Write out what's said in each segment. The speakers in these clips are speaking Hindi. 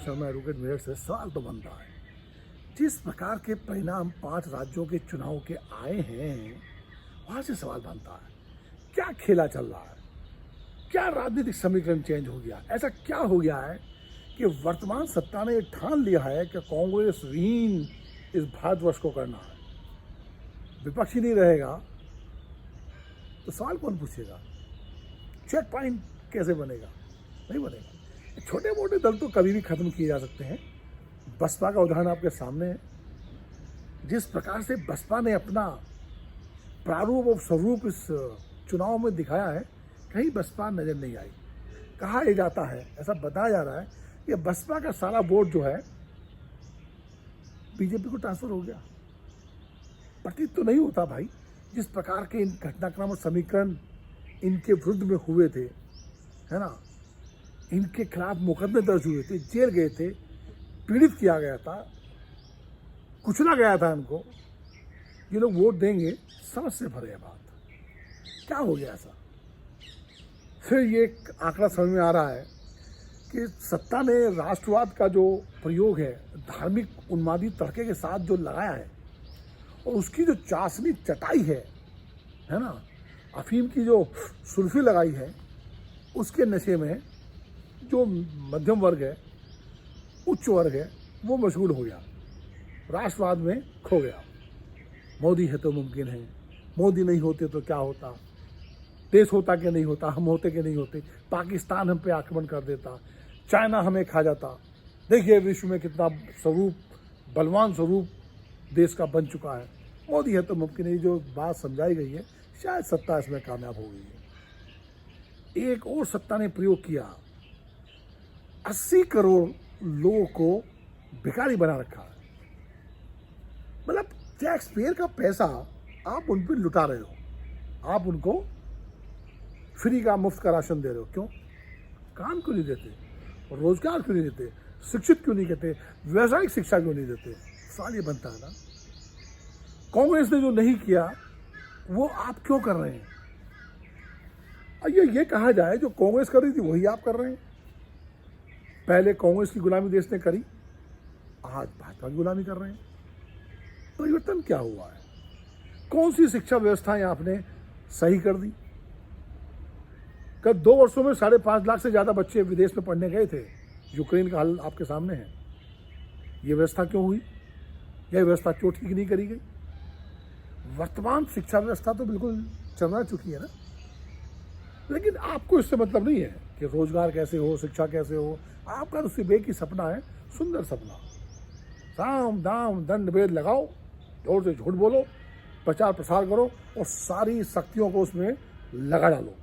शर्मा एडवोकेट मेरठ से सवाल तो बनता है, जिस प्रकार के परिणाम 5 राज्यों के चुनाव के आए हैं वहां से सवाल बनता है, क्या खेला चल रहा है? क्या राजनीतिक समीकरण चेंज हो गया? ऐसा क्या हो गया है कि वर्तमान सत्ता ने ठान लिया है कि कांग्रेस विहीन इस भारतवर्ष को करना है? विपक्ष ही नहीं रहेगा तो सवाल कौन पूछेगा? चेक पॉइंट कैसे बनेगा? नहीं बनेगा। छोटे मोटे दल तो कभी भी खत्म किए जा सकते हैं। बसपा का उदाहरण आपके सामने है। जिस प्रकार से बसपा ने अपना प्रारूप और स्वरूप इस चुनाव में दिखाया है, कहीं बसपा नजर नहीं आई। कहा यह जाता है, ऐसा बताया जा रहा है कि बसपा का सारा वोट जो है बीजेपी को ट्रांसफर हो गया। प्रतीत तो नहीं होता भाई, जिस प्रकार के इन घटनाक्रम और समीकरण इनके विरुद्ध में हुए थे, है ना, इनके खिलाफ मुकदमे दर्ज हुए थे, जेल गए थे, पीड़ित किया गया था, कुचला गया था इनको। ये लोग वोट देंगे, समझ से भरे है बात। क्या हो गया ऐसा? फिर ये एक आंकड़ा समझ में आ रहा है कि सत्ता ने राष्ट्रवाद का जो प्रयोग है धार्मिक उन्मादी तड़के के साथ जो लगाया है, और उसकी जो चाशनी चटाई है ना, अफीम की जो सुल्फी लगाई है, उसके नशे में जो मध्यम वर्ग है, उच्च वर्ग है, वो मशगूल हो गया, राष्ट्रवाद में खो गया। मोदी है तो मुमकिन है, मोदी नहीं होते तो क्या होता, देश होता कि नहीं होता, हम होते कि नहीं होते, पाकिस्तान हम पे आक्रमण कर देता, चाइना हमें खा जाता। देखिए विश्व में कितना स्वरूप, बलवान स्वरूप देश का बन चुका है। मोदी है तो मुमकिन है, जो बात समझाई गई है, शायद सत्ता इसमें कामयाब हो गई है। एक और सत्ता ने प्रयोग किया, 80 करोड़ लोगों को भिखारी बना रखा है। मतलब टैक्स पेयर का पैसा आप उन पर लुटा रहे हो, आप उनको फ्री का, मुफ्त का राशन दे रहे हो। क्यों? काम क्यों नहीं देते? रोजगार क्यों नहीं देते? शिक्षित क्यों नहीं कहते? व्यावसायिक शिक्षा क्यों नहीं देते? सवाल ये बनता है ना। कांग्रेस ने जो नहीं किया वो आप क्यों कर रहे हैं? ये कहा जाए जो कांग्रेस कर रही थी वही आप कर रहे हैं। पहले कांग्रेस की गुलामी देश ने करी, आज भाजपा की गुलामी कर रहे हैं। परिवर्तन क्या हुआ है? कौन सी शिक्षा व्यवस्थाएं आपने सही कर दी? कल 2 वर्षों में 5.5 लाख से ज्यादा बच्चे विदेश में पढ़ने गए थे। यूक्रेन का हाल आपके सामने है। ये व्यवस्था क्यों हुई? यह व्यवस्था क्यों ठीक नहीं करी गई? वर्तमान शिक्षा व्यवस्था तो बिल्कुल चरमरा चुकी है ना। लेकिन आपको इससे मतलब नहीं है कि रोजगार कैसे हो, शिक्षा कैसे हो। आपका तो सिर्फ एक ही सपना है, सुंदर सपना। साम दाम दंड भेद लगाओ, जोर से झूठ बोलो, प्रचार प्रसार करो और सारी शक्तियों को उसमें लगा डालो,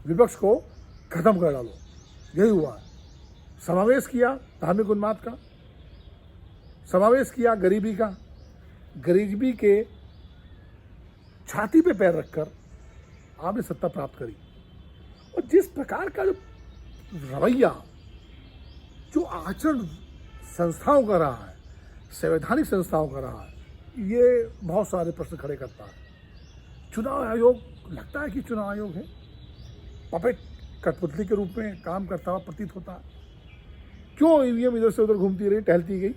विपक्ष को खत्म कर डालो। यही हुआ है। समावेश किया धार्मिक उन्माद का, समावेश किया गरीबी का, गरीबी के छाती पे पैर रखकर आपने सत्ता प्राप्त करी। और जिस प्रकार का जो रवैया, जो आचरण संस्थाओं का रहा है, संवैधानिक संस्थाओं का रहा है, ये बहुत सारे प्रश्न खड़े करता है। चुनाव आयोग, लगता है कि चुनाव आयोग है, पपेट, कठपुतली के रूप में काम करता हुआ प्रतीत होता है। क्यों ईवीएम इधर से उधर घूमती रही, टहलती गई?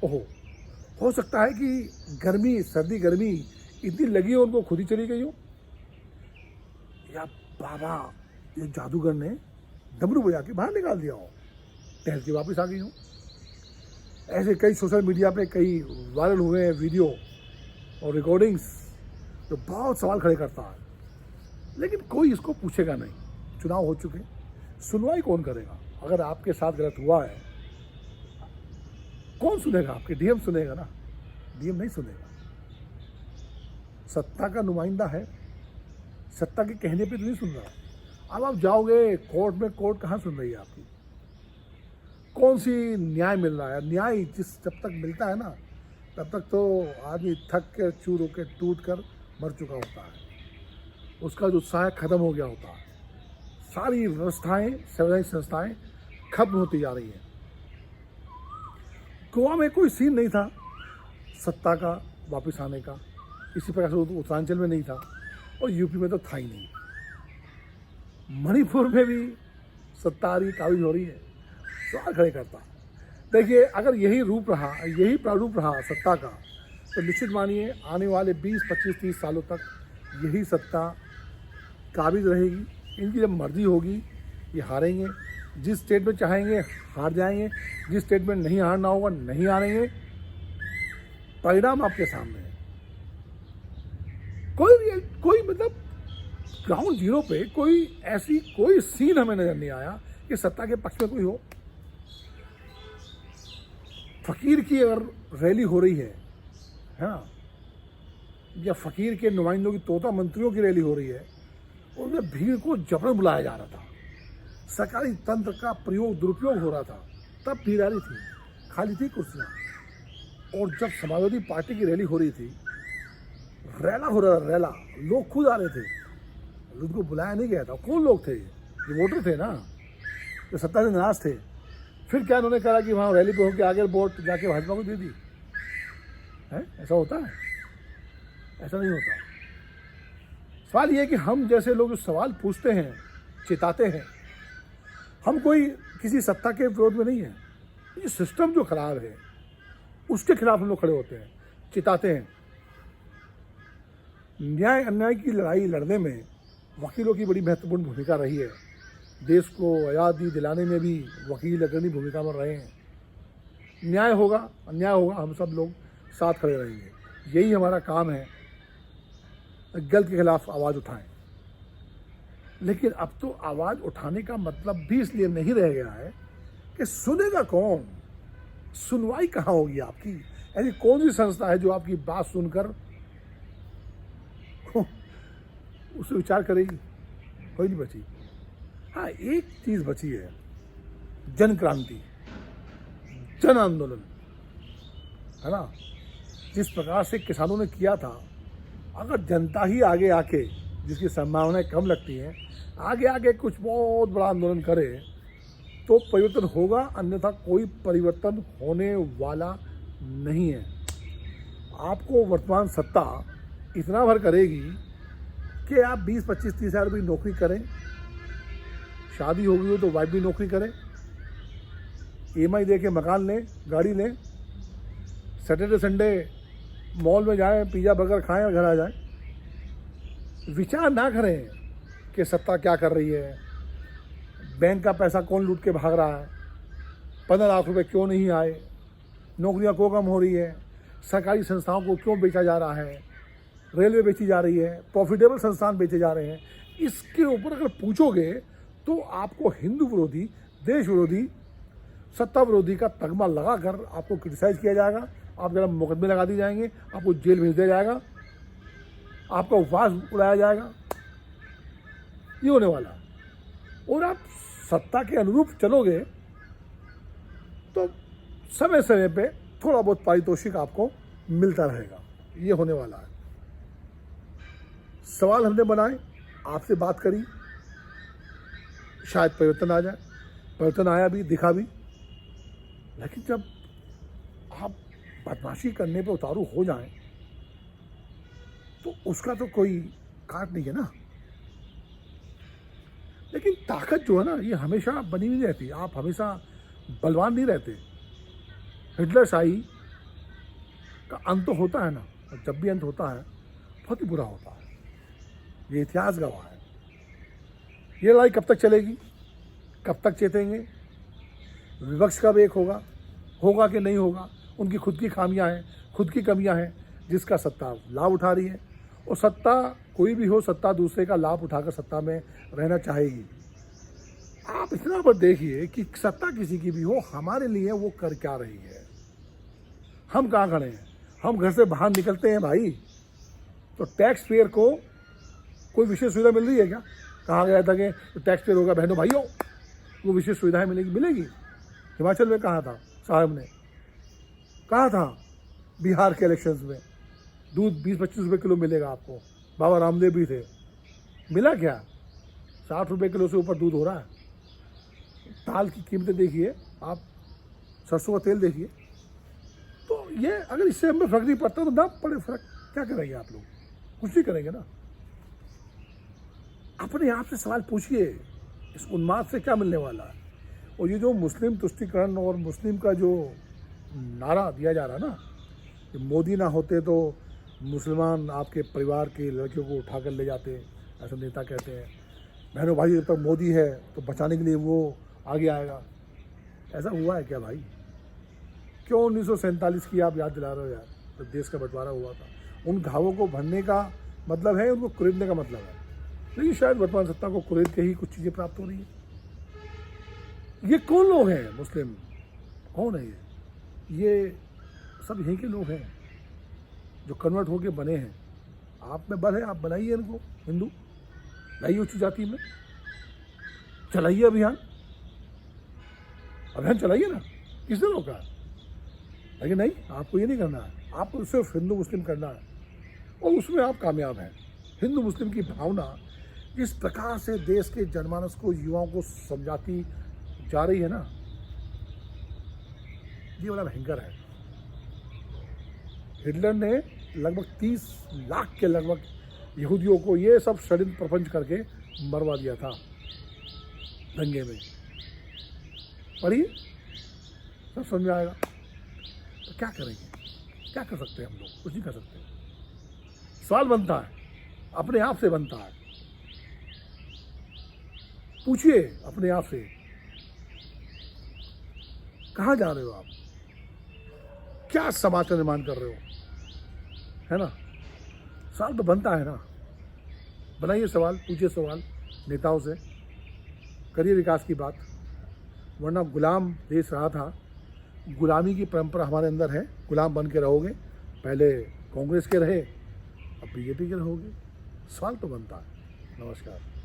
ओहो, हो सकता है कि गर्मी, सर्दी गर्मी इतनी लगी हो उनको, खुद ही चली गई हो। या बाबा, ये जादूगर ने डमरू बजा के बाहर निकाल दिया हो, टहल के वापस आ गई हो। ऐसे कई सोशल मीडिया पे कई वायरल हुए हैं वीडियो और रिकॉर्डिंग्स जो बहुत सवाल खड़े करता है। लेकिन कोई इसको पूछेगा नहीं। चुनाव हो चुके, सुनवाई कौन करेगा? अगर आपके साथ गलत हुआ है, कौन सुनेगा? आपके डीएम सुनेगा ना, डीएम नहीं सुनेगा। सत्ता का नुमाइंदा है, सत्ता के कहने पे तो नहीं सुन रहा। अब आप जाओगे कोर्ट में, कोर्ट कहाँ सुन रही है आपकी? कौन सी न्याय मिल रहा है? न्याय जब तक मिलता है ना, तब तक तो आदमी थक के, चूर होकर, टूट कर मर चुका होता है। उसका जो उत्साह खत्म हो गया होता है। सारी व्यवस्थाएं, संवैधानिक संस्थाएं खत्म होती जा रही हैं। गोवा में कोई सीन नहीं था सत्ता का वापस आने का, इसी प्रकार से उत्तरांचल में नहीं था, और यूपी में तो था ही नहीं। मणिपुर में भी सत्ता आ रही, काबिज हो रही है, सवाल खड़े करता। देखिए, अगर यही रूप रहा, यही प्रारूप रहा सत्ता का, तो निश्चित मानिए आने वाले 20, 25, 30 सालों तक यही सत्ता काबिज रहेगी। इनकी जब मर्जी होगी ये हारेंगे, जिस स्टेट में चाहेंगे हार जाएंगे, जिस स्टेट में नहीं हारना होगा नहीं हारेंगे। परिणाम आपके सामने है। कोई मतलब ग्राउंड जीरो पे कोई सीन हमें नजर नहीं आया कि सत्ता के पक्ष में कोई हो। फकीर की अगर रैली हो रही है ना, या फकीर के नुमाइंदों की, तोता मंत्रियों की रैली हो रही है, उसमें भीड़ को जबरन बुलाया जा रहा था, सरकारी तंत्र का दुरुपयोग हो रहा था, तब भीड़ आ रही थी, खाली थी कुर्सियां। और जब समाजवादी पार्टी की रैली हो रही थी, रैला हो रहा था, रैला, लोग खुद आ रहे थे, उनको बुलाया नहीं गया था। कौन लोग थे? ये वोटर थे ना, जो सत्ता से नाराज थे। फिर क्या उन्होंने कहा कि वहाँ रैली पे होकर आगे वोट जाके भाजपा को दे दी है? ऐसा होता है? ऐसा नहीं होता। सवाल ये है कि हम जैसे लोग जो सवाल पूछते हैं, चिताते हैं, हम कोई किसी सत्ता के विरोध में नहीं है। ये सिस्टम जो खराब है उसके खिलाफ हम लोग खड़े होते हैं, चिताते हैं। न्याय अन्याय की लड़ाई लड़ने में वकीलों की बड़ी महत्वपूर्ण भूमिका रही है। देश को आज़ादी दिलाने में भी वकील अग्रणी भूमिका में रहे हैं। न्याय होगा, अन्याय होगा, हम सब लोग साथ खड़े रहेंगे। यही हमारा काम है, गलत के खिलाफ आवाज़ उठाएं। लेकिन अब तो आवाज़ उठाने का मतलब भी इसलिए नहीं रह गया है कि सुनेगा कौन, सुनवाई कहाँ होगी आपकी। ऐसी कौन सी संस्था है जो आपकी बात सुनकर उसे विचार करेगी? कोई नहीं बची। हाँ, एक चीज बची है, जन क्रांति, जन आंदोलन, है ना। जिस प्रकार से किसानों ने किया था, अगर जनता ही आगे आके, जिसकी संभावनाएं कम लगती हैं, आगे आके कुछ बहुत बड़ा आंदोलन करे तो परिवर्तन होगा, अन्यथा कोई परिवर्तन होने वाला नहीं है। आपको वर्तमान सत्ता इतना भर करेगी कि आप 20, 25, 30 हज़ार रुपये नौकरी करें, शादी हो गई हो तो वाइफ भी नौकरी करे, EMI दे के मकान लें, गाड़ी लें, सैटरडे संडे मॉल में जाएं, पिज़्ज़ा बर्गर खाएं और घर आ जाएं। विचार ना करें कि सत्ता क्या कर रही है, बैंक का पैसा कौन लूट के भाग रहा है, 15 लाख रुपए क्यों नहीं आए, नौकरियां क्यों कम हो रही है, सरकारी संस्थाओं को क्यों बेचा जा रहा है, रेलवे बेची जा रही है, प्रॉफिटेबल संस्थान बेचे जा रहे हैं। इसके ऊपर अगर पूछोगे तो आपको हिंदू विरोधी, देश विरोधी, सत्ता विरोधी का तगमा लगाकर आपको क्रिटिसाइज किया जाएगा, आप जरा मुकदमे लगा दिए जाएंगे, आपको जेल भेज दिया जाएगा, आपका उपवास उड़ाया जाएगा। ये होने वाला है। और आप सत्ता के अनुरूप चलोगे तो समय समय पे थोड़ा बहुत पारितोषिक आपको मिलता रहेगा। ये होने वाला है। सवाल हमने बनाए, आपसे बात करी, शायद परिवर्तन आ जाए। परिवर्तन आया भी, दिखा भी। लेकिन जब आप बदमाशी करने पे उतारू हो जाएं तो उसका तो कोई काट नहीं है ना। लेकिन ताकत जो है ना, ये हमेशा बनी नहीं रहती। आप हमेशा बलवान नहीं रहते। हिटलर शाही का अंत तो होता है ना, और जब भी अंत होता है बहुत ही बुरा होता है। ये इतिहास गवाह है। ये लड़ाई कब तक चलेगी, कब तक चेतेंगे? विपक्ष कब एक होगा कि नहीं होगा? उनकी खुद की खामियां हैं, खुद की कमियां हैं, जिसका सत्ता लाभ उठा रही है। और सत्ता कोई भी हो, सत्ता दूसरे का लाभ उठाकर सत्ता में रहना चाहेगी। आप इतना पर देखिए कि सत्ता किसी की भी हो, हमारे लिए वो कर क्या रही है। हम कहाँ खड़े हैं? हम घर से बाहर निकलते हैं भाई, तो टैक्स पेयर को कोई विशेष सुविधा मिल रही है क्या? कहा गया था कि तो टैक्स पेयर होगा, बहनों भाइयों वो विशेष सुविधाएं मिलेगी। हिमाचल में कहा था साहब ने, कहा था बिहार के इलेक्शंस में दूध 20-25 रुपये किलो मिलेगा आपको। बाबा रामदेव भी थे, मिला क्या? 60 रुपये किलो से ऊपर दूध हो रहा है। दाल की कीमतें देखिए आप, सरसों का तेल देखिए। तो ये अगर इससे हमें फर्क नहीं पड़ता तो ना पड़े फर्क, क्या करेंगे आप लोग? कुछ नहीं करेंगे ना। अपने आप से सवाल पूछिए, इस उन्माद से क्या मिलने वाला है? और ये जो मुस्लिम तुष्टीकरण और मुस्लिम का जो नारा दिया जा रहा है ना कि मोदी ना होते तो मुसलमान आपके परिवार के लड़कियों को उठा कर ले जाते, ऐसा नेता कहते हैं। बहनों भाई जब तक मोदी है तो बचाने के लिए वो आगे आएगा। ऐसा हुआ है क्या भाई? क्यों 1947 की आप याद दिला रहे हो यार, तो देश का बंटवारा हुआ था। उन घावों को भरने का मतलब है, उनको कुरेदने का मतलब है। लेकिन शायद वर्तमान सत्ता को कुरेद के ही कुछ चीज़ें प्राप्त हो रही हैं। ये कौन लोग हैं मुस्लिम? कौन है ये सब यहीं के लोग हैं जो कन्वर्ट होके बने हैं। आप में बल है, आप बनाइए इनको हिंदू, लाइए उच्च जाति में, चलाइए अभियान चलाइए ना, किसने रोका है? लेकिन नहीं, आपको ये नहीं करना है, आपको सिर्फ हिंदू मुस्लिम करना है और उसमें आप कामयाब हैं। हिंदू मुस्लिम की भावना इस प्रकार से देश के जनमानस को, युवाओं को समझाती जा रही है ना, ये बड़ा भयंकर है। हिटलर ने लगभग 30 लाख के लगभग यहूदियों को ये सब षड्यंत्र प्रपंच करके मरवा दिया था दंगे में। पढ़िए, सब समझ में आएगा। तो क्या करेंगे, क्या कर सकते हैं हम लोग? कुछ नहीं कर सकते। सवाल बनता है, अपने आप से बनता है, पूछिए अपने आप से, कहाँ जा रहे हो आप? क्या समाज का निर्माण कर रहे हो? है ना? सवाल तो बनता है ना। बनाइए सवाल, पूछिए सवाल नेताओं से, करिए विकास की बात। वरना गुलाम देश रहा था, गुलामी की परंपरा हमारे अंदर है, गुलाम बन के रहोगे। पहले कांग्रेस के रहे, अब बीजेपी के रहोगे। सवाल तो बनता है। नमस्कार।